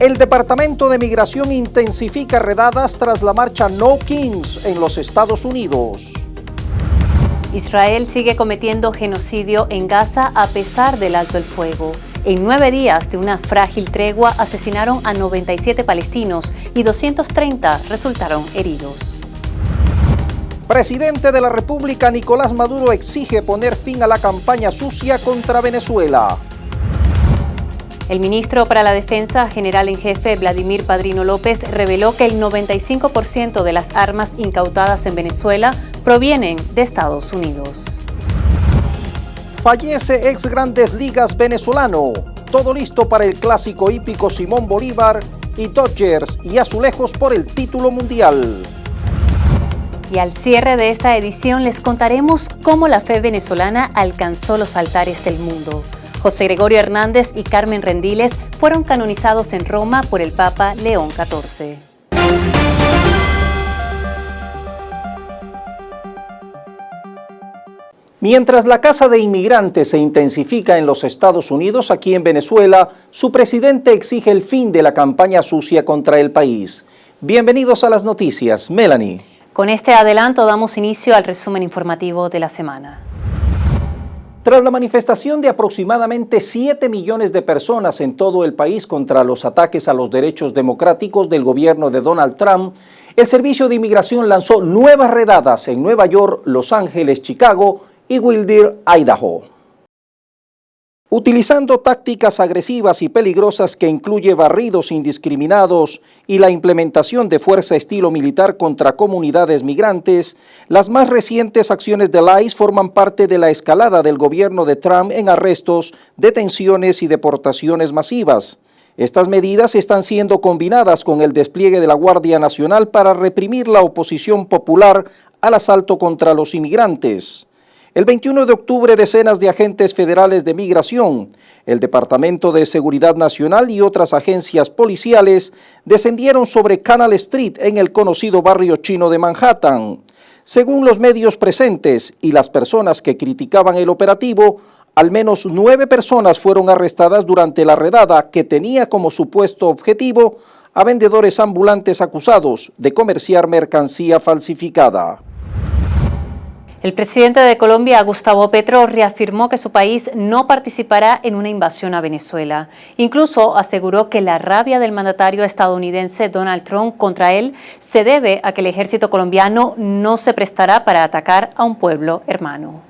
El Departamento de Migración intensifica redadas tras la marcha No Kings en los Estados Unidos. Israel sigue cometiendo genocidio en Gaza a pesar del alto el fuego. En 9 días de una frágil tregua asesinaron a 97 palestinos y 230 resultaron heridos. Presidente de la República Nicolás Maduro exige poner fin a la campaña sucia contra Venezuela. El ministro para la Defensa, general en jefe Vladimir Padrino López, reveló que el 95% de las armas incautadas en Venezuela provienen de Estados Unidos. Fallece ex Grandes Ligas venezolano. Todo listo para el clásico hípico Simón Bolívar y Dodgers y Azulejos por el título mundial. Y al cierre de esta edición les contaremos cómo la fe venezolana alcanzó los altares del mundo. José Gregorio Hernández y Carmen Rendiles fueron canonizados en Roma por el Papa León XIV. Mientras la caza de inmigrantes se intensifica en los Estados Unidos, aquí en Venezuela, su presidente exige el fin de la campaña sucia contra el país. Bienvenidos a las noticias. Melanie. Con este adelanto damos inicio al resumen informativo de la semana. Tras la manifestación de aproximadamente 7 millones de personas en todo el país contra los ataques a los derechos democráticos del gobierno de Donald Trump, el Servicio de Inmigración lanzó nuevas redadas en Nueva York, Los Ángeles, Chicago y Wilder, Idaho. Utilizando tácticas agresivas y peligrosas que incluye barridos indiscriminados y la implementación de fuerza estilo militar contra comunidades migrantes, las más recientes acciones del ICE forman parte de la escalada del gobierno de Trump en arrestos, detenciones y deportaciones masivas. Estas medidas están siendo combinadas con el despliegue de la Guardia Nacional para reprimir la oposición popular al asalto contra los inmigrantes. El 21 de octubre, decenas de agentes federales de migración, el Departamento de Seguridad Nacional y otras agencias policiales descendieron sobre Canal Street en el conocido barrio chino de Manhattan. Según los medios presentes y las personas que criticaban el operativo, al menos 9 personas fueron arrestadas durante la redada que tenía como supuesto objetivo a vendedores ambulantes acusados de comerciar mercancía falsificada. El presidente de Colombia, Gustavo Petro, reafirmó que su país no participará en una invasión a Venezuela. Incluso aseguró que la rabia del mandatario estadounidense Donald Trump contra él se debe a que el ejército colombiano no se prestará para atacar a un pueblo hermano.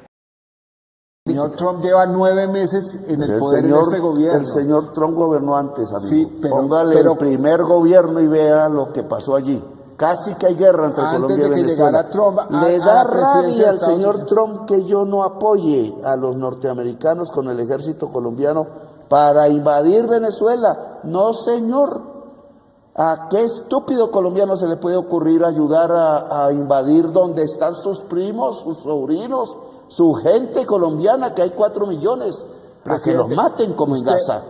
El señor Trump lleva 9 meses en el poder de este gobierno. El señor Trump gobernó antes, amigo. Sí, Póngale el primer gobierno y vea lo que pasó allí. Casi que hay guerra entre Colombia y Venezuela. Le da rabia al señor Trump que yo no apoye a los norteamericanos con el ejército colombiano para invadir Venezuela. No, señor. ¿A qué estúpido colombiano se le puede ocurrir ayudar a invadir donde están sus primos, sus sobrinos, su gente colombiana, que hay 4 millones? A que los maten como en Gaza.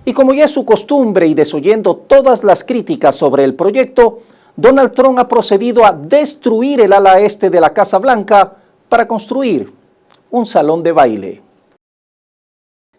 Y como ya es su costumbre y desoyendo todas las críticas sobre el proyecto, Donald Trump ha procedido a destruir el ala este de la Casa Blanca para construir un salón de baile.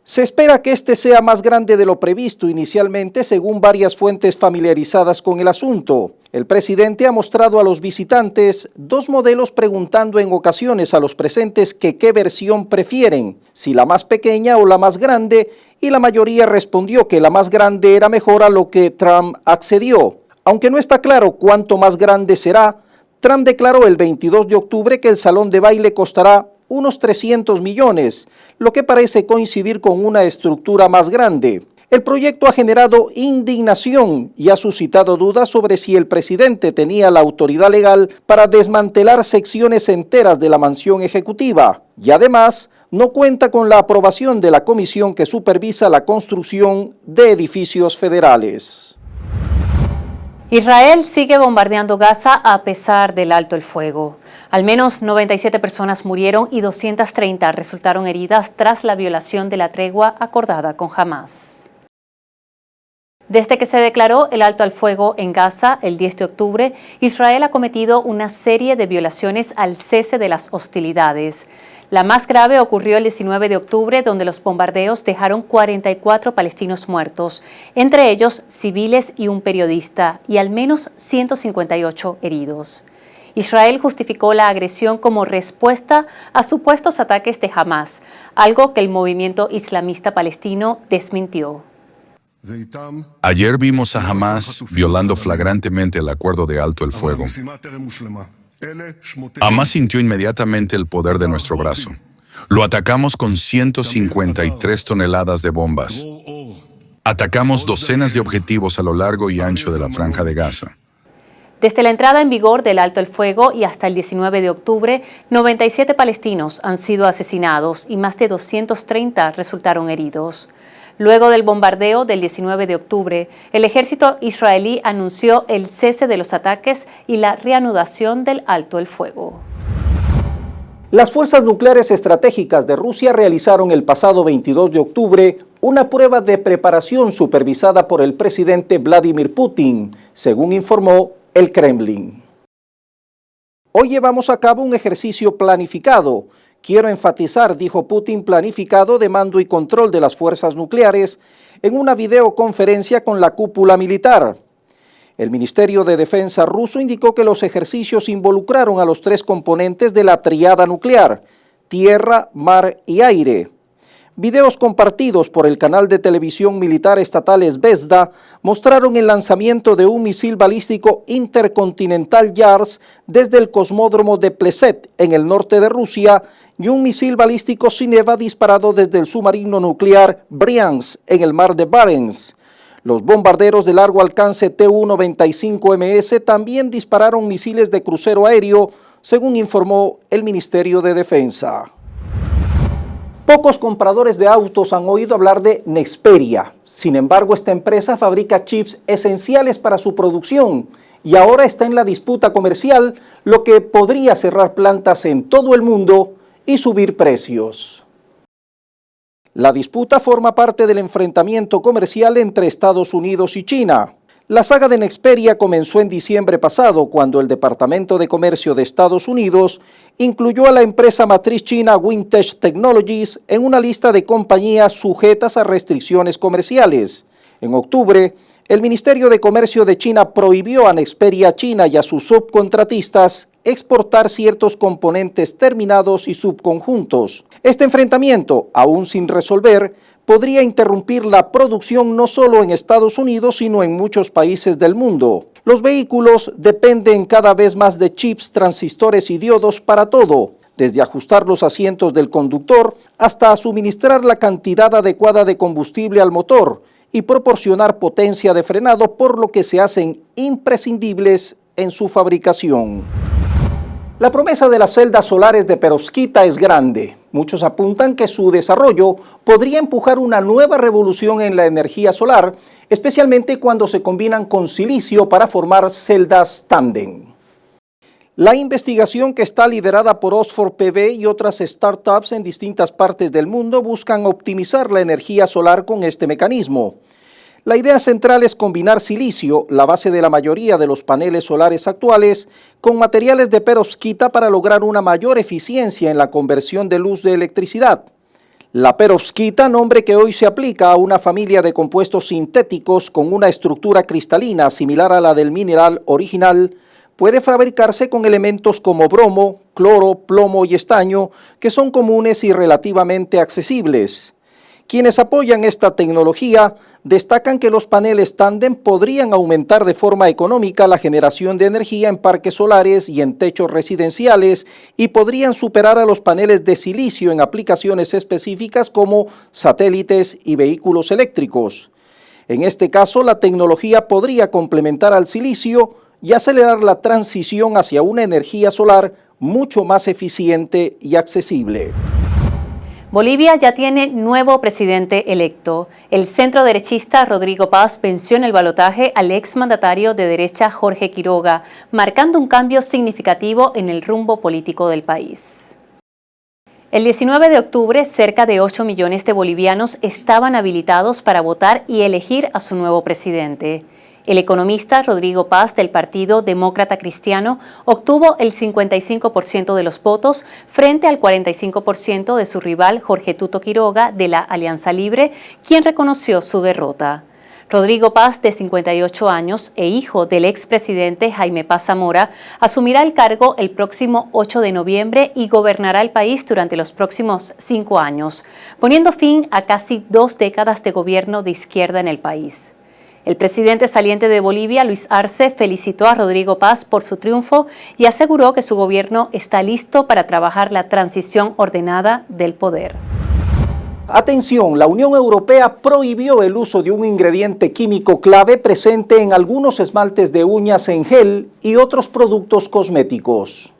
Se espera que este sea más grande de lo previsto inicialmente, según varias fuentes familiarizadas con el asunto. El presidente ha mostrado a los visitantes 2 modelos, preguntando en ocasiones a los presentes que qué versión prefieren, si la más pequeña o la más grande, y la mayoría respondió que la más grande era mejor, a lo que Trump accedió. Aunque no está claro cuánto más grande será, Trump declaró el 22 de octubre que el salón de baile costará unos 300 millones, lo que parece coincidir con una estructura más grande. El proyecto ha generado indignación y ha suscitado dudas sobre si el presidente tenía la autoridad legal para desmantelar secciones enteras de la mansión ejecutiva, y además no cuenta con la aprobación de la comisión que supervisa la construcción de edificios federales. Israel sigue bombardeando Gaza a pesar del alto el fuego. Al menos 97 personas murieron y 230 resultaron heridas tras la violación de la tregua acordada con Hamás. Desde que se declaró el alto al fuego en Gaza el 10 de octubre, Israel ha cometido una serie de violaciones al cese de las hostilidades. La más grave ocurrió el 19 de octubre, donde los bombardeos dejaron 44 palestinos muertos, entre ellos civiles y un periodista, y al menos 158 heridos. Israel justificó la agresión como respuesta a supuestos ataques de Hamás, algo que el movimiento islamista palestino desmintió. Ayer vimos a Hamás violando flagrantemente el acuerdo de alto el fuego. Hamás sintió inmediatamente el poder de nuestro brazo. Lo atacamos con 153 toneladas de bombas. Atacamos docenas de objetivos a lo largo y ancho de la Franja de Gaza. Desde la entrada en vigor del alto el fuego y hasta el 19 de octubre, 97 palestinos han sido asesinados y más de 230 resultaron heridos. Luego del bombardeo del 19 de octubre, el ejército israelí anunció el cese de los ataques y la reanudación del alto el fuego. Las fuerzas nucleares estratégicas de Rusia realizaron el pasado 22 de octubre una prueba de preparación supervisada por el presidente Vladimir Putin, según informó el Kremlin. Hoy llevamos a cabo un ejercicio planificado. Quiero enfatizar, dijo Putin, planificado de mando y control de las fuerzas nucleares en una videoconferencia con la cúpula militar. El Ministerio de Defensa ruso indicó que los ejercicios involucraron a los tres componentes de la triada nuclear: tierra, mar y aire. Videos compartidos por el canal de televisión militar estatal Zvezda mostraron el lanzamiento de un misil balístico intercontinental Yars desde el cosmódromo de Pleset, en el norte de Rusia, y un misil balístico Sineva disparado desde el submarino nuclear Bryansk, en el mar de Barents. Los bombarderos de largo alcance Tu-95MS también dispararon misiles de crucero aéreo, según informó el Ministerio de Defensa. Pocos compradores de autos han oído hablar de Nexperia. Sin embargo, esta empresa fabrica chips esenciales para su producción y ahora está en la disputa comercial, lo que podría cerrar plantas en todo el mundo y subir precios. La disputa forma parte del enfrentamiento comercial entre Estados Unidos y China. La saga de Nexperia comenzó en diciembre pasado, cuando el Departamento de Comercio de Estados Unidos incluyó a la empresa matriz china Wintech Technologies en una lista de compañías sujetas a restricciones comerciales. En octubre, el Ministerio de Comercio de China prohibió a Nexperia China y a sus subcontratistas exportar ciertos componentes terminados y subconjuntos. Este enfrentamiento, aún sin resolver, podría interrumpir la producción no solo en Estados Unidos, sino en muchos países del mundo. Los vehículos dependen cada vez más de chips, transistores y diodos para todo, desde ajustar los asientos del conductor hasta suministrar la cantidad adecuada de combustible al motor y proporcionar potencia de frenado, por lo que se hacen imprescindibles en su fabricación. La promesa de las celdas solares de perovskita es grande. Muchos apuntan que su desarrollo podría empujar una nueva revolución en la energía solar, especialmente cuando se combinan con silicio para formar celdas tándem. La investigación, que está liderada por Oxford PV y otras startups en distintas partes del mundo, buscan optimizar la energía solar con este mecanismo. La idea central es combinar silicio, la base de la mayoría de los paneles solares actuales, con materiales de perovskita para lograr una mayor eficiencia en la conversión de luz de electricidad. La perovskita, nombre que hoy se aplica a una familia de compuestos sintéticos con una estructura cristalina similar a la del mineral original, puede fabricarse con elementos como bromo, cloro, plomo y estaño, que son comunes y relativamente accesibles. Quienes apoyan esta tecnología destacan que los paneles tándem podrían aumentar de forma económica la generación de energía en parques solares y en techos residenciales y podrían superar a los paneles de silicio en aplicaciones específicas como satélites y vehículos eléctricos. En este caso, la tecnología podría complementar al silicio y acelerar la transición hacia una energía solar mucho más eficiente y accesible. Bolivia ya tiene nuevo presidente electo. El centro-derechista Rodrigo Paz venció en el balotaje al exmandatario de derecha Jorge Quiroga, marcando un cambio significativo en el rumbo político del país. El 19 de octubre, cerca de 8 millones de bolivianos estaban habilitados para votar y elegir a su nuevo presidente. El economista Rodrigo Paz, del Partido Demócrata Cristiano, obtuvo el 55% de los votos frente al 45% de su rival Jorge Tuto Quiroga, de la Alianza Libre, quien reconoció su derrota. Rodrigo Paz, de 58 años e hijo del expresidente Jaime Paz Zamora, asumirá el cargo el próximo 8 de noviembre y gobernará el país durante los próximos 5 años, poniendo fin a casi 2 décadas de gobierno de izquierda en el país. El presidente saliente de Bolivia, Luis Arce, felicitó a Rodrigo Paz por su triunfo y aseguró que su gobierno está listo para trabajar la transición ordenada del poder. Atención, la Unión Europea prohibió el uso de un ingrediente químico clave presente en algunos esmaltes de uñas en gel y otros productos cosméticos.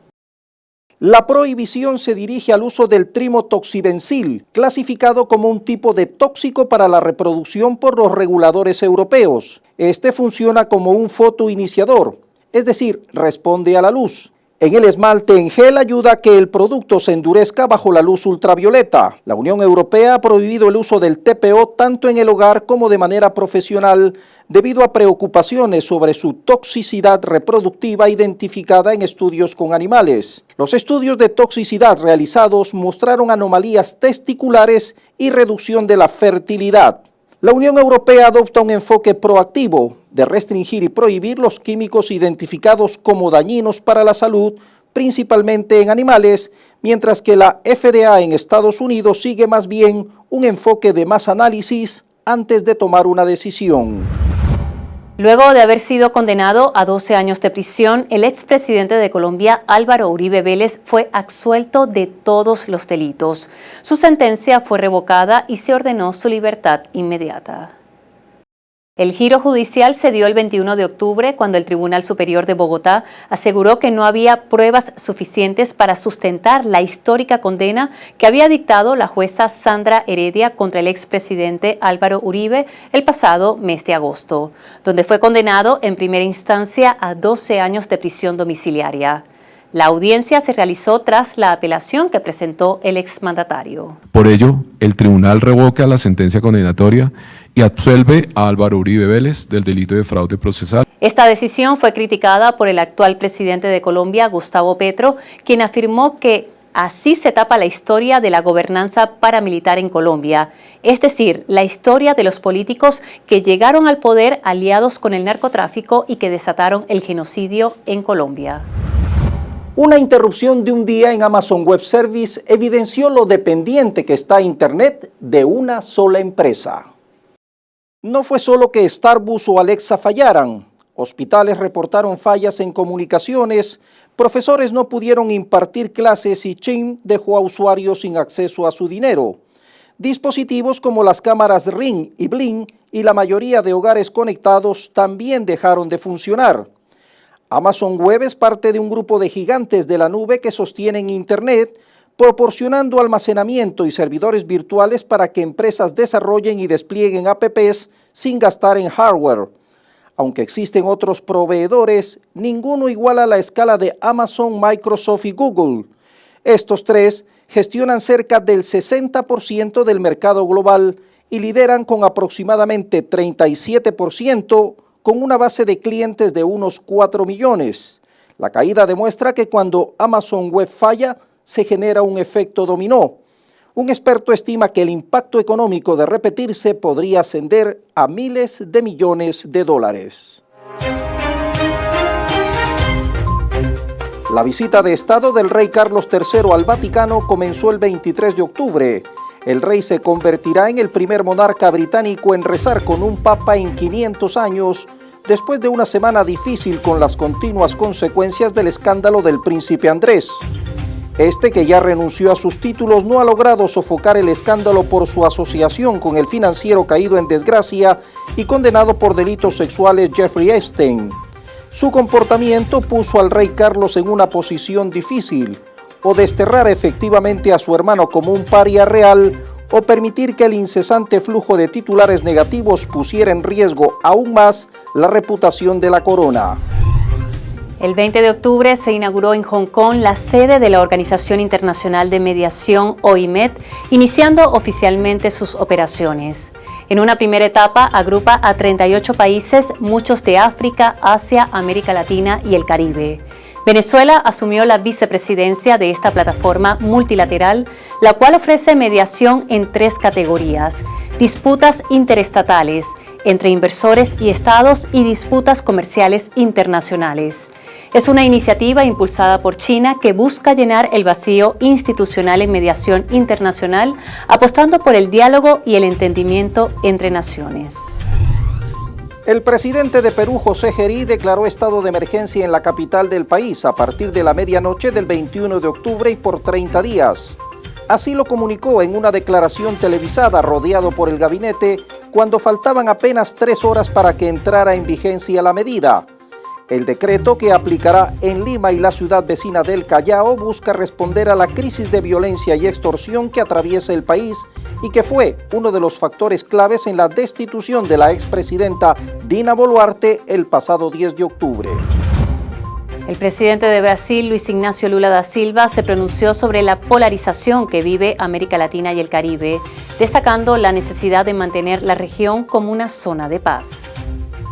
La prohibición se dirige al uso del trimotoxibenzil, clasificado como un tipo de tóxico para la reproducción por los reguladores europeos. Este funciona como un fotoiniciador, es decir, responde a la luz. En el esmalte en gel ayuda a que el producto se endurezca bajo la luz ultravioleta. La Unión Europea ha prohibido el uso del TPO tanto en el hogar como de manera profesional debido a preocupaciones sobre su toxicidad reproductiva identificada en estudios con animales. Los estudios de toxicidad realizados mostraron anomalías testiculares y reducción de la fertilidad. La Unión Europea adopta un enfoque proactivo de restringir y prohibir los químicos identificados como dañinos para la salud, principalmente en animales, mientras que la FDA en Estados Unidos sigue más bien un enfoque de más análisis antes de tomar una decisión. Luego de haber sido condenado a 12 años de prisión, el expresidente de Colombia, Álvaro Uribe Vélez, fue absuelto de todos los delitos. Su sentencia fue revocada y se ordenó su libertad inmediata. El giro judicial se dio el 21 de octubre cuando el Tribunal Superior de Bogotá aseguró que no había pruebas suficientes para sustentar la histórica condena que había dictado la jueza Sandra Heredia contra el expresidente Álvaro Uribe el pasado mes de agosto, donde fue condenado en primera instancia a 12 años de prisión domiciliaria. La audiencia se realizó tras la apelación que presentó el exmandatario. Por ello, el tribunal revoca la sentencia condenatoria y absuelve a Álvaro Uribe Vélez del delito de fraude procesal. Esta decisión fue criticada por el actual presidente de Colombia, Gustavo Petro, quien afirmó que así se tapa la historia de la gobernanza paramilitar en Colombia, es decir, la historia de los políticos que llegaron al poder aliados con el narcotráfico y que desataron el genocidio en Colombia. Una interrupción de un día en Amazon Web Service evidenció lo dependiente que está Internet de una sola empresa. No fue solo que Starbucks o Alexa fallaran. Hospitales reportaron fallas en comunicaciones, profesores no pudieron impartir clases y Chime dejó a usuarios sin acceso a su dinero. Dispositivos como las cámaras Ring y Bling y la mayoría de hogares conectados también dejaron de funcionar. Amazon Web es parte de un grupo de gigantes de la nube que sostienen Internet, proporcionando almacenamiento y servidores virtuales para que empresas desarrollen y desplieguen apps sin gastar en hardware. Aunque existen otros proveedores, ninguno iguala la escala de Amazon, Microsoft y Google. Estos tres gestionan cerca del 60% del mercado global y lideran con aproximadamente 37%, con una base de clientes de unos 4 millones. La caída demuestra que cuando Amazon Web falla, se genera un efecto dominó. Un experto estima que el impacto económico de repetirse podría ascender a miles de millones de dólares. La visita de Estado del rey Carlos III al Vaticano comenzó el 23 de octubre. El rey se convertirá en el primer monarca británico en rezar con un papa en 500 años, después de una semana difícil con las continuas consecuencias del escándalo del príncipe Andrés. Este, que ya renunció a sus títulos, no ha logrado sofocar el escándalo por su asociación con el financiero caído en desgracia y condenado por delitos sexuales Jeffrey Epstein. Su comportamiento puso al rey Carlos en una posición difícil: o desterrar efectivamente a su hermano como un paria real, o permitir que el incesante flujo de titulares negativos pusiera en riesgo aún más la reputación de la corona. El 20 de octubre se inauguró en Hong Kong la sede de la Organización Internacional de Mediación, OIMED, iniciando oficialmente sus operaciones. En una primera etapa agrupa a 38 países, muchos de África, Asia, América Latina y el Caribe. Venezuela asumió la vicepresidencia de esta plataforma multilateral, la cual ofrece mediación en 3 categorías: disputas interestatales, entre inversores y estados y disputas comerciales internacionales. Es una iniciativa impulsada por China que busca llenar el vacío institucional en mediación internacional, apostando por el diálogo y el entendimiento entre naciones. El presidente de Perú, José Gerí, declaró estado de emergencia en la capital del país a partir de la medianoche del 21 de octubre y por 30 días. Así lo comunicó en una declaración televisada rodeado por el gabinete cuando faltaban apenas 3 horas para que entrara en vigencia la medida. El decreto, que aplicará en Lima y la ciudad vecina del Callao, busca responder a la crisis de violencia y extorsión que atraviesa el país y que fue uno de los factores claves en la destitución de la expresidenta Dina Boluarte el pasado 10 de octubre. El presidente de Brasil, Luis Ignacio Lula da Silva, se pronunció sobre la polarización que vive América Latina y el Caribe, destacando la necesidad de mantener la región como una zona de paz.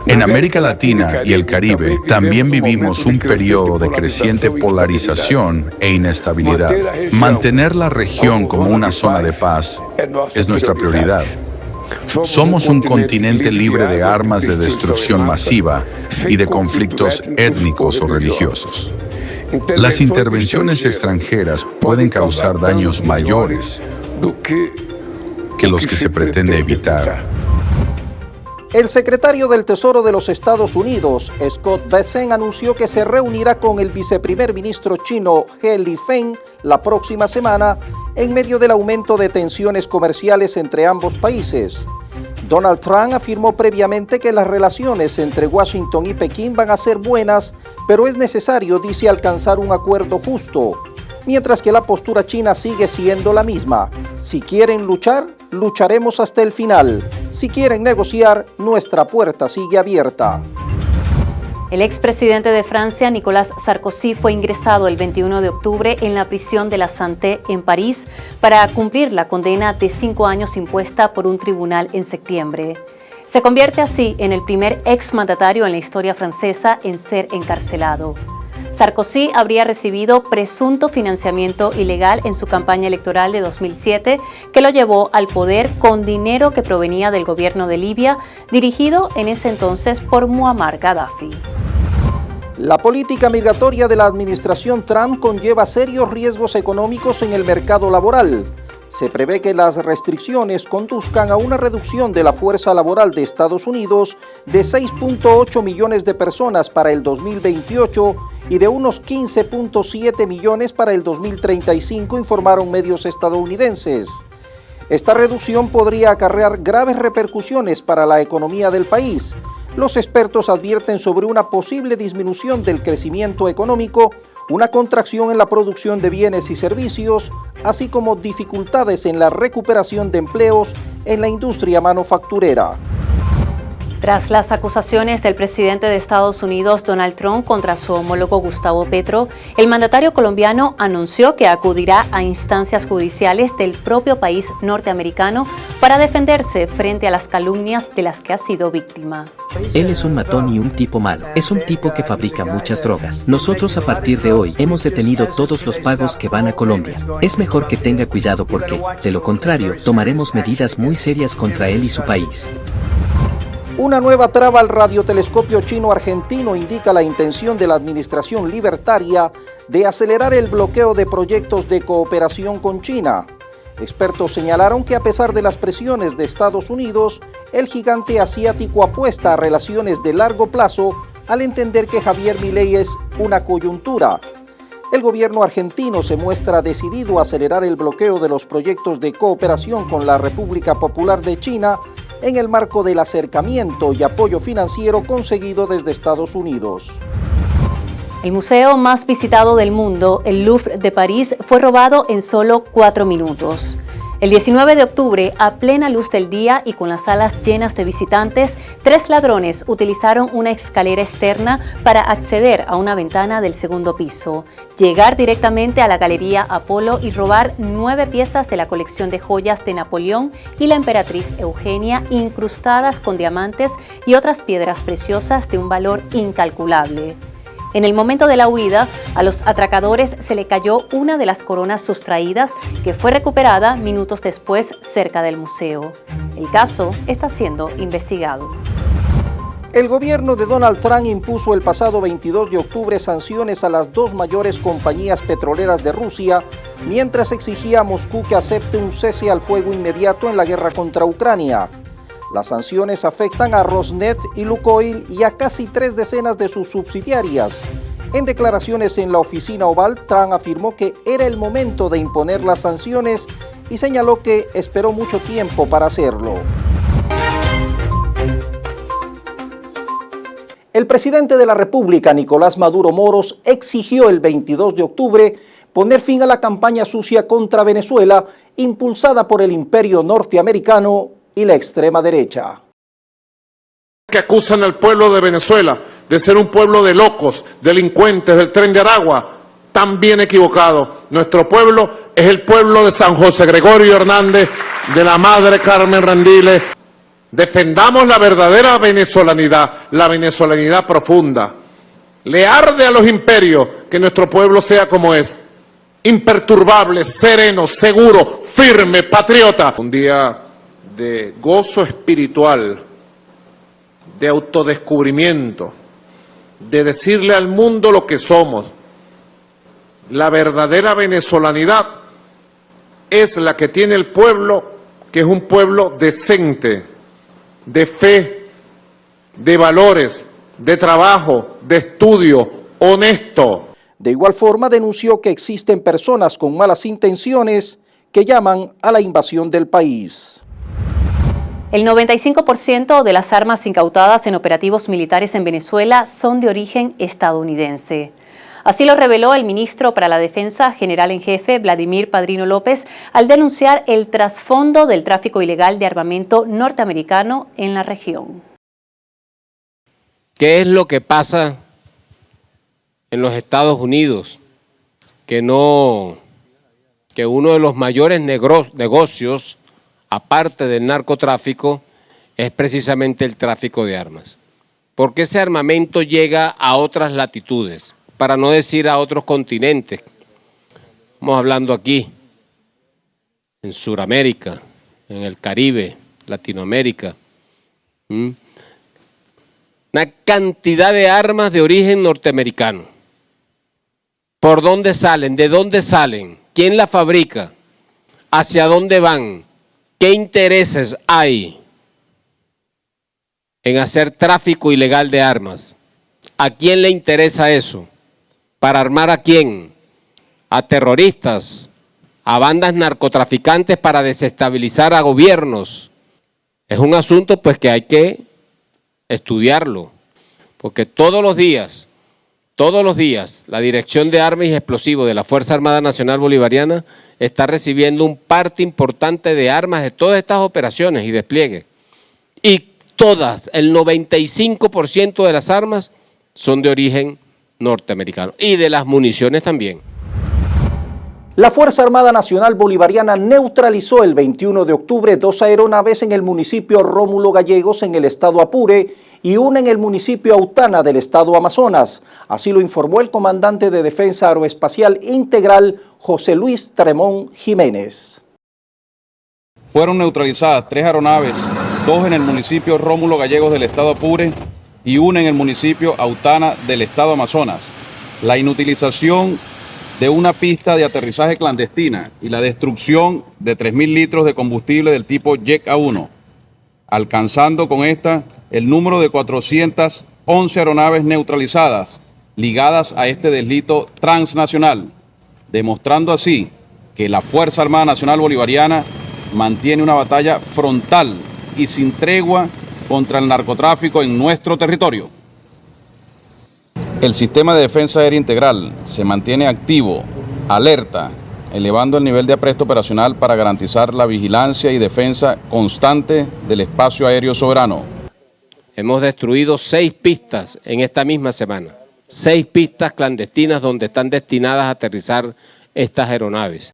En América Latina y el Caribe también vivimos un periodo de creciente polarización e inestabilidad. Mantener la región como una zona de paz es nuestra prioridad. Somos un continente libre de armas de destrucción masiva y de conflictos étnicos o religiosos. Las intervenciones extranjeras pueden causar daños mayores que los que se pretende evitar. El secretario del Tesoro de los Estados Unidos, Scott Bessent, anunció que se reunirá con el viceprimer ministro chino He Lifeng la próxima semana en medio del aumento de tensiones comerciales entre ambos países. Donald Trump afirmó previamente que las relaciones entre Washington y Pekín van a ser buenas, pero es necesario, dice, alcanzar un acuerdo justo, mientras que la postura china sigue siendo la misma. Si quieren luchar, lucharemos hasta el final. Si quieren negociar, nuestra puerta sigue abierta. El expresidente de Francia, Nicolas Sarkozy, fue ingresado el 21 de octubre en la prisión de la Santé en París para cumplir la condena de 5 años impuesta por un tribunal en septiembre. Se convierte así en el primer exmandatario en la historia francesa en ser encarcelado. Sarkozy habría recibido presunto financiamiento ilegal en su campaña electoral de 2007, que lo llevó al poder con dinero que provenía del gobierno de Libia, dirigido en ese entonces por Muammar Gaddafi. La política migratoria de la administración Trump conlleva serios riesgos económicos en el mercado laboral. Se prevé que las restricciones conduzcan a una reducción de la fuerza laboral de Estados Unidos de 6.8 millones de personas para el 2028 y de unos 15.7 millones para el 2035, informaron medios estadounidenses. Esta reducción podría acarrear graves repercusiones para la economía del país. Los expertos advierten sobre una posible disminución del crecimiento económico, una contracción en la producción de bienes y servicios, así como dificultades en la recuperación de empleos en la industria manufacturera. Tras las acusaciones del presidente de Estados Unidos, Donald Trump, contra su homólogo Gustavo Petro, el mandatario colombiano anunció que acudirá a instancias judiciales del propio país norteamericano para defenderse frente a las calumnias de las que ha sido víctima. Él es un matón y un tipo malo. Es un tipo que fabrica muchas drogas. Nosotros a partir de hoy hemos detenido todos los pagos que van a Colombia. Es mejor que tenga cuidado porque, de lo contrario, tomaremos medidas muy serias contra él y su país. Una nueva traba al radiotelescopio chino-argentino indica la intención de la administración libertaria de acelerar el bloqueo de proyectos de cooperación con China. Expertos señalaron que a pesar de las presiones de Estados Unidos, el gigante asiático apuesta a relaciones de largo plazo al entender que Javier Milei es una coyuntura. El gobierno argentino se muestra decidido a acelerar el bloqueo de los proyectos de cooperación con la República Popular de China en el marco del acercamiento y apoyo financiero conseguido desde Estados Unidos. El museo más visitado del mundo, el Louvre de París, fue robado en solo 4 minutos. El 19 de octubre, a plena luz del día y con las salas llenas de visitantes, 3 ladrones utilizaron una escalera externa para acceder a una ventana del segundo piso, llegar directamente a la Galería Apolo y robar 9 piezas de la colección de joyas de Napoleón y la emperatriz Eugenia incrustadas con diamantes y otras piedras preciosas de un valor incalculable. En el momento de la huida, a los atracadores se le cayó una de las coronas sustraídas, que fue recuperada minutos después cerca del museo. El caso está siendo investigado. El gobierno de Donald Trump impuso el pasado 22 de octubre sanciones a las 2 mayores compañías petroleras de Rusia, mientras exigía a Moscú que acepte un cese al fuego inmediato en la guerra contra Ucrania. Las sanciones afectan a Rosneft y Lukoil y a casi 3 decenas de sus subsidiarias. En declaraciones en la Oficina Oval, Trump afirmó que era el momento de imponer las sanciones y señaló que esperó mucho tiempo para hacerlo. El presidente de la República, Nicolás Maduro Moros, exigió el 22 de octubre poner fin a la campaña sucia contra Venezuela, impulsada por el imperio norteamericano y la extrema derecha. Que acusan al pueblo de Venezuela de ser un pueblo de locos, delincuentes del Tren de Aragua, también equivocado. Nuestro pueblo es el pueblo de San José Gregorio Hernández, de la Madre Carmen Rendiles. Defendamos la verdadera venezolanidad, la venezolanidad profunda. Le arde a los imperios que nuestro pueblo sea como es, imperturbable, sereno, seguro, firme, patriota. Un día de gozo espiritual, de autodescubrimiento, de decirle al mundo lo que somos. La verdadera venezolanidad es la que tiene el pueblo, que es un pueblo decente, de fe, de valores, de trabajo, de estudio, honesto. De igual forma denunció que existen personas con malas intenciones que llaman a la invasión del país. El 95% de las armas incautadas en operativos militares en Venezuela son de origen estadounidense. Así lo reveló el ministro para la Defensa, general en jefe, Vladimir Padrino López, al denunciar el trasfondo del tráfico ilegal de armamento norteamericano en la región. ¿Qué es lo que pasa en los Estados Unidos? Que uno de los mayores negocios, aparte del narcotráfico, es precisamente el tráfico de armas. Porque ese armamento llega a otras latitudes, para no decir a otros continentes. Estamos hablando aquí, en Sudamérica, en el Caribe, Latinoamérica. Una cantidad de armas de origen norteamericano. ¿Por dónde salen? ¿De dónde salen? ¿Quién las fabrica? ¿Hacia dónde van? ¿Qué intereses hay en hacer tráfico ilegal de armas? ¿A quién le interesa eso? ¿Para armar a quién? A terroristas, a bandas narcotraficantes para desestabilizar a gobiernos. Es un asunto pues que hay que estudiarlo, porque todos los días, la Dirección de Armas y Explosivos de la Fuerza Armada Nacional Bolivariana está recibiendo un parte importante de armas de todas estas operaciones y despliegues. Y todas, el 95% de las armas son de origen norteamericano y de las municiones también. La Fuerza Armada Nacional Bolivariana neutralizó el 21 de octubre 2 aeronaves en el municipio Rómulo Gallegos en el estado Apure y una en el municipio Autana del estado Amazonas. Así lo informó el comandante de Defensa Aeroespacial Integral, José Luis Tremón Jiménez. Fueron neutralizadas 3 aeronaves, 2 en el municipio Rómulo Gallegos del estado Apure y una en el municipio Autana del estado Amazonas. La inutilización de una pista de aterrizaje clandestina y la destrucción de 3.000 litros de combustible del tipo Jet A1, alcanzando con esta el número de 411 aeronaves neutralizadas ligadas a este delito transnacional, demostrando así que la Fuerza Armada Nacional Bolivariana mantiene una batalla frontal y sin tregua contra el narcotráfico en nuestro territorio. El sistema de defensa aérea integral se mantiene activo, alerta elevando el nivel de apresto operacional para garantizar la vigilancia y defensa constante del espacio aéreo soberano. Hemos destruido 6 pistas en esta misma semana, 6 pistas clandestinas donde están destinadas a aterrizar estas aeronaves.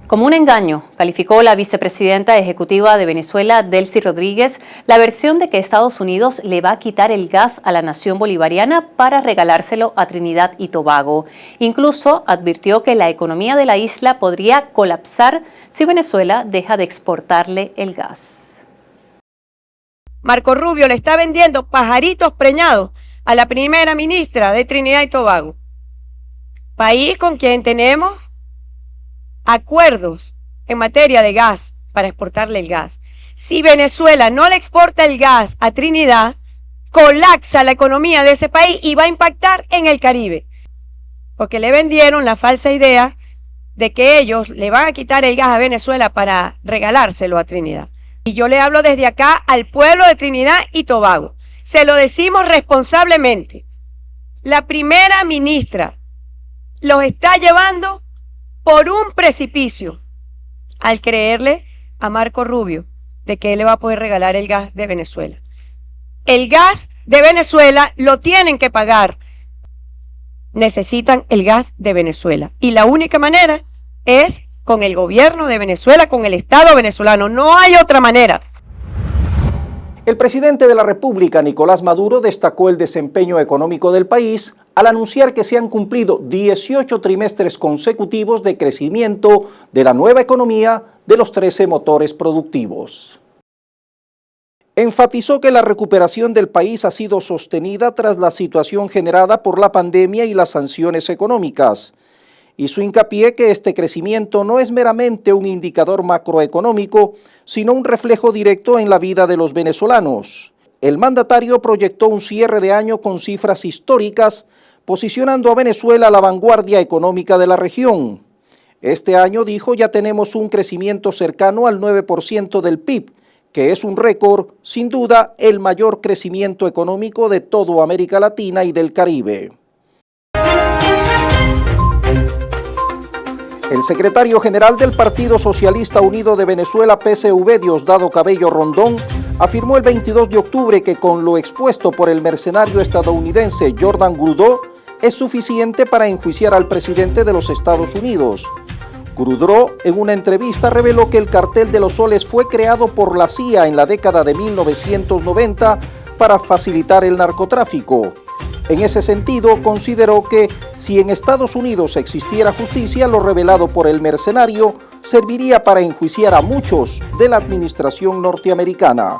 Como un engaño, calificó la vicepresidenta ejecutiva de Venezuela, Delcy Rodríguez, la versión de que Estados Unidos le va a quitar el gas a la nación bolivariana para regalárselo a Trinidad y Tobago. Incluso advirtió que la economía de la isla podría colapsar si Venezuela deja de exportarle el gas. Marco Rubio le está vendiendo pajaritos preñados a la primera ministra de Trinidad y Tobago, país con quien tenemos acuerdos en materia de gas para exportarle el gas. Si Venezuela no le exporta el gas a Trinidad, colapsa la economía de ese país y va a impactar en el Caribe, porque le vendieron la falsa idea de que ellos le van a quitar el gas a Venezuela para regalárselo a Trinidad. Y yo le hablo desde acá al pueblo de Trinidad y Tobago. Se lo decimos responsablemente. La primera ministra los está llevando por un precipicio al creerle a Marco Rubio de que él le va a poder regalar el gas de Venezuela. El gas de Venezuela lo tienen que pagar. Necesitan el gas de Venezuela. Y la única manera es con el gobierno de Venezuela, con el Estado venezolano. No hay otra manera. El presidente de la República, Nicolás Maduro, destacó el desempeño económico del país al anunciar que se han cumplido 18 trimestres consecutivos de crecimiento de la nueva economía de los 13 motores productivos. Enfatizó que la recuperación del país ha sido sostenida tras la situación generada por la pandemia y las sanciones económicas. Hizo hincapié que este crecimiento no es meramente un indicador macroeconómico, sino un reflejo directo en la vida de los venezolanos. El mandatario proyectó un cierre de año con cifras históricas, posicionando a Venezuela a la vanguardia económica de la región. Este año, dijo, ya tenemos un crecimiento cercano al 9% del PIB, que es un récord, sin duda, el mayor crecimiento económico de toda América Latina y del Caribe. El secretario general del Partido Socialista Unido de Venezuela, PSV, Diosdado Cabello Rondón, afirmó el 22 de octubre que con lo expuesto por el mercenario estadounidense Jordan Grudeau es suficiente para enjuiciar al presidente de los Estados Unidos. Grudeau, en una entrevista, reveló que el cartel de los soles fue creado por la CIA en la década de 1990 para facilitar el narcotráfico. En ese sentido, consideró que si en Estados Unidos existiera justicia, lo revelado por el mercenario serviría para enjuiciar a muchos de la administración norteamericana.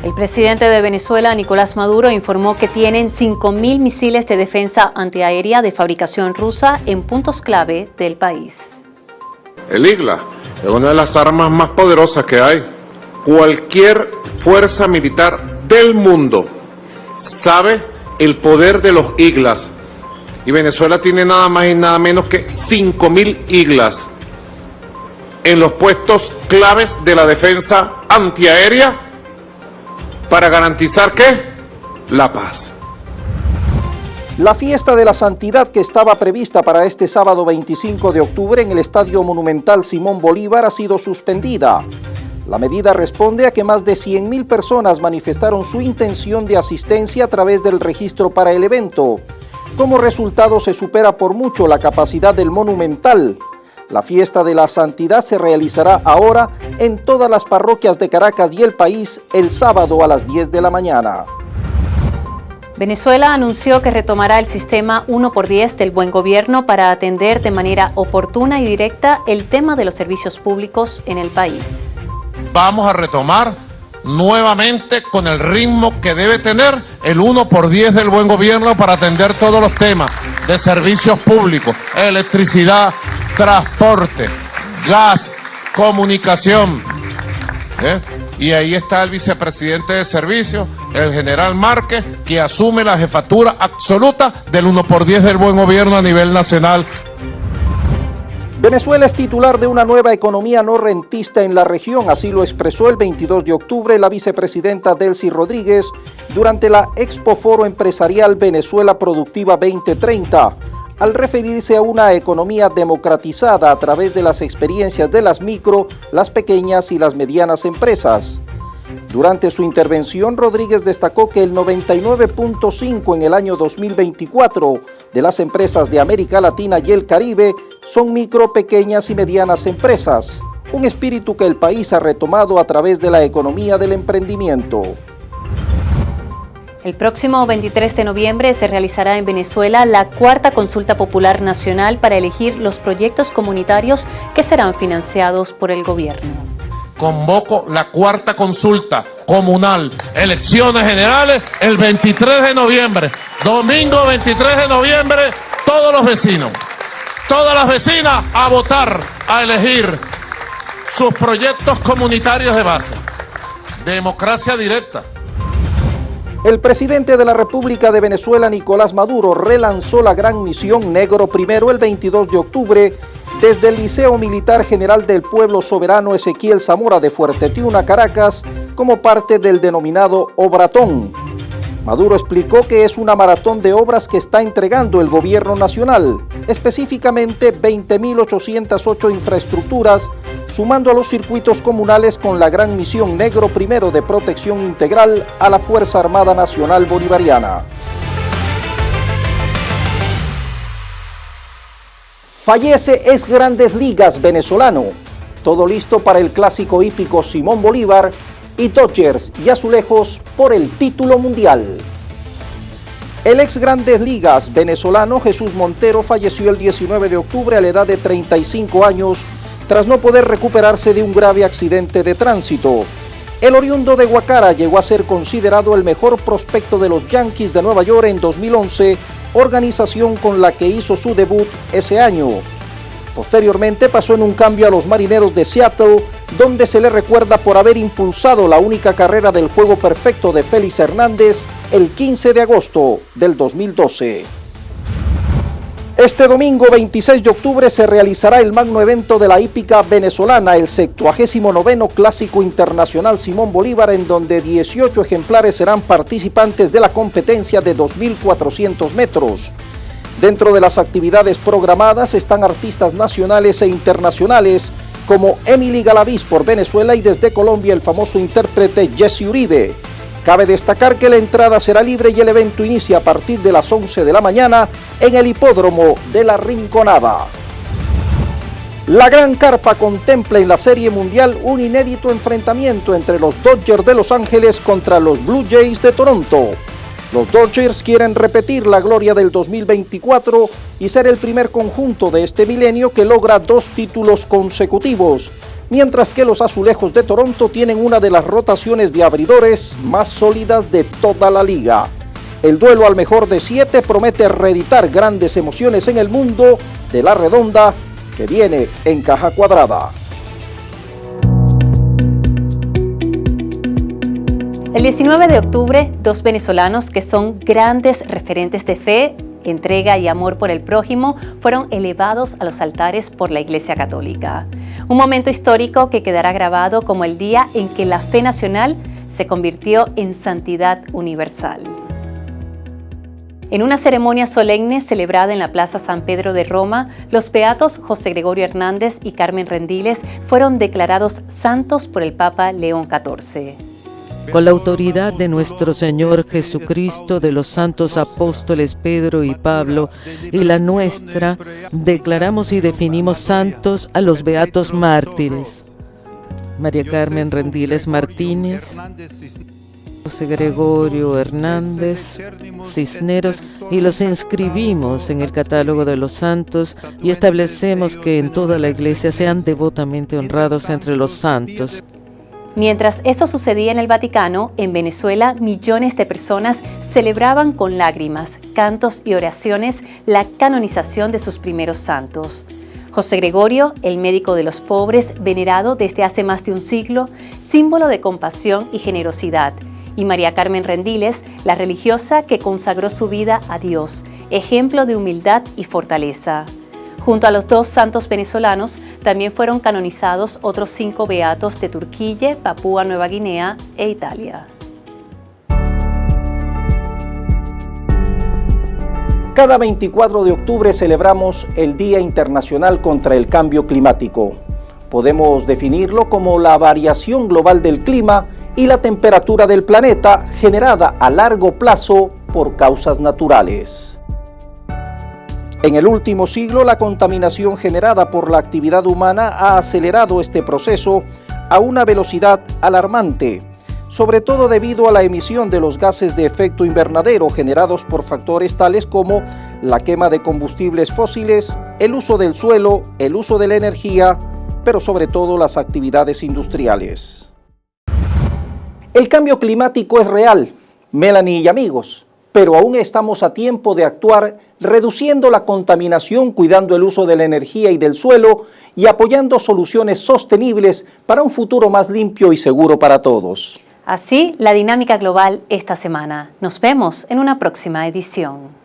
El presidente de Venezuela, Nicolás Maduro, informó que tienen 5.000 misiles de defensa antiaérea de fabricación rusa en puntos clave del país. El IGLA es una de las armas más poderosas que hay. Cualquier fuerza militar del mundo sabe el poder de los IGLAS, y Venezuela tiene nada más y nada menos que 5.000 IGLAS en los puestos claves de la defensa antiaérea para garantizar ¿qué? La paz. La fiesta de la santidad que estaba prevista para este sábado 25 de octubre en el Estadio Monumental Simón Bolívar ha sido suspendida. La medida responde a que más de 100.000 personas manifestaron su intención de asistencia a través del registro para el evento. Como resultado, se supera por mucho la capacidad del Monumental. La fiesta de la santidad se realizará ahora en todas las parroquias de Caracas y el país el sábado a las 10 de la mañana. Venezuela anunció que retomará el sistema 1x10 del buen gobierno para atender de manera oportuna y directa el tema de los servicios públicos en el país. Vamos a retomar nuevamente con el ritmo que debe tener el 1x10 del buen gobierno para atender todos los temas de servicios públicos, electricidad, transporte, gas, comunicación. Y ahí está el vicepresidente de servicios, el general Márquez, que asume la jefatura absoluta del 1x10 del buen gobierno a nivel nacional. Venezuela es titular de una nueva economía no rentista en la región, así lo expresó el 22 de octubre la vicepresidenta Delcy Rodríguez durante la Expo Foro Empresarial Venezuela Productiva 2030, al referirse a una economía democratizada a través de las experiencias de las micro, las pequeñas y las medianas empresas. Durante su intervención, Rodríguez destacó que el 99.5 en el año 2024 de las empresas de América Latina y el Caribe son micro, pequeñas y medianas empresas, un espíritu que el país ha retomado a través de la economía del emprendimiento. El próximo 23 de noviembre se realizará en Venezuela la cuarta consulta popular nacional para elegir los proyectos comunitarios que serán financiados por el gobierno. Convoco la cuarta consulta comunal, elecciones generales, el 23 de noviembre, domingo 23 de noviembre, todos los vecinos, todas las vecinas a votar, a elegir sus proyectos comunitarios de base. Democracia directa. El presidente de la República de Venezuela, Nicolás Maduro, relanzó la gran misión Negro Primero el 22 de octubre desde el Liceo Militar General del Pueblo Soberano Ezequiel Zamora de Fuerte Tiuna, Caracas, como parte del denominado Obratón. Maduro explicó que es una maratón de obras que está entregando el gobierno nacional, específicamente 20.808 infraestructuras, sumando a los circuitos comunales con la gran misión Negro Primero de protección integral a la Fuerza Armada Nacional Bolivariana. Fallece ex Grandes Ligas venezolano. Todo listo para el clásico hípico Simón Bolívar y Dodgers y Azulejos por el título mundial. El ex Grandes Ligas venezolano Jesús Montero falleció el 19 de octubre a la edad de 35 años tras no poder recuperarse de un grave accidente de tránsito. El oriundo de Guacara llegó a ser considerado el mejor prospecto de los Yankees de Nueva York en 2011, organización con la que hizo su debut ese año. Posteriormente pasó en un cambio a los Marineros de Seattle, donde se le recuerda por haber impulsado la única carrera del juego perfecto de Félix Hernández el 15 de agosto del 2012. Este domingo 26 de octubre se realizará el magno evento de la hípica venezolana, el 79º Clásico Internacional Simón Bolívar, en donde 18 ejemplares serán participantes de la competencia de 2.400 metros. Dentro de las actividades programadas están artistas nacionales e internacionales como Emily Galaviz por Venezuela y desde Colombia el famoso intérprete Jesse Uribe. Cabe destacar que la entrada será libre y el evento inicia a partir de las 11 de la mañana en el hipódromo de La Rinconada. La Gran Carpa contempla en la Serie Mundial un inédito enfrentamiento entre los Dodgers de Los Ángeles contra los Blue Jays de Toronto. Los Dodgers quieren repetir la gloria del 2024 y ser el primer conjunto de este milenio que logra 2 títulos consecutivos, mientras que los Azulejos de Toronto tienen una de las rotaciones de abridores más sólidas de toda la liga. El duelo al mejor de 7 promete reeditar grandes emociones en el mundo de la redonda que viene en caja cuadrada. El 19 de octubre, 2 venezolanos que son grandes referentes de fe, entrega y amor por el prójimo fueron elevados a los altares por la Iglesia Católica. Un momento histórico que quedará grabado como el día en que la fe nacional se convirtió en santidad universal. En una ceremonia solemne celebrada en la Plaza San Pedro de Roma, los beatos José Gregorio Hernández y Carmen Rendiles fueron declarados santos por el Papa León XIV. Con la autoridad de nuestro Señor Jesucristo, de los santos apóstoles Pedro y Pablo, y la nuestra, declaramos y definimos santos a los beatos mártires: María Carmen Rendiles Martínez, José Gregorio Hernández Cisneros, y los inscribimos en el catálogo de los santos y establecemos que en toda la Iglesia sean devotamente honrados entre los santos. Mientras eso sucedía en el Vaticano, en Venezuela, millones de personas celebraban con lágrimas, cantos y oraciones la canonización de sus primeros santos. José Gregorio, el médico de los pobres, venerado desde hace más de un siglo, símbolo de compasión y generosidad. Y María Carmen Rendiles, la religiosa que consagró su vida a Dios, ejemplo de humildad y fortaleza. Junto a los 2 santos venezolanos, también fueron canonizados otros 5 beatos de Turquía, Papúa Nueva Guinea e Italia. Cada 24 de octubre celebramos el Día Internacional contra el Cambio Climático. Podemos definirlo como la variación global del clima y la temperatura del planeta generada a largo plazo por causas naturales. En el último siglo, la contaminación generada por la actividad humana ha acelerado este proceso a una velocidad alarmante, sobre todo debido a la emisión de los gases de efecto invernadero generados por factores tales como la quema de combustibles fósiles, el uso del suelo, el uso de la energía, pero sobre todo las actividades industriales. El cambio climático es real, Melanie y amigos, pero aún estamos a tiempo de actuar reduciendo la contaminación, cuidando el uso de la energía y del suelo y apoyando soluciones sostenibles para un futuro más limpio y seguro para todos. Así, la dinámica global esta semana. Nos vemos en una próxima edición.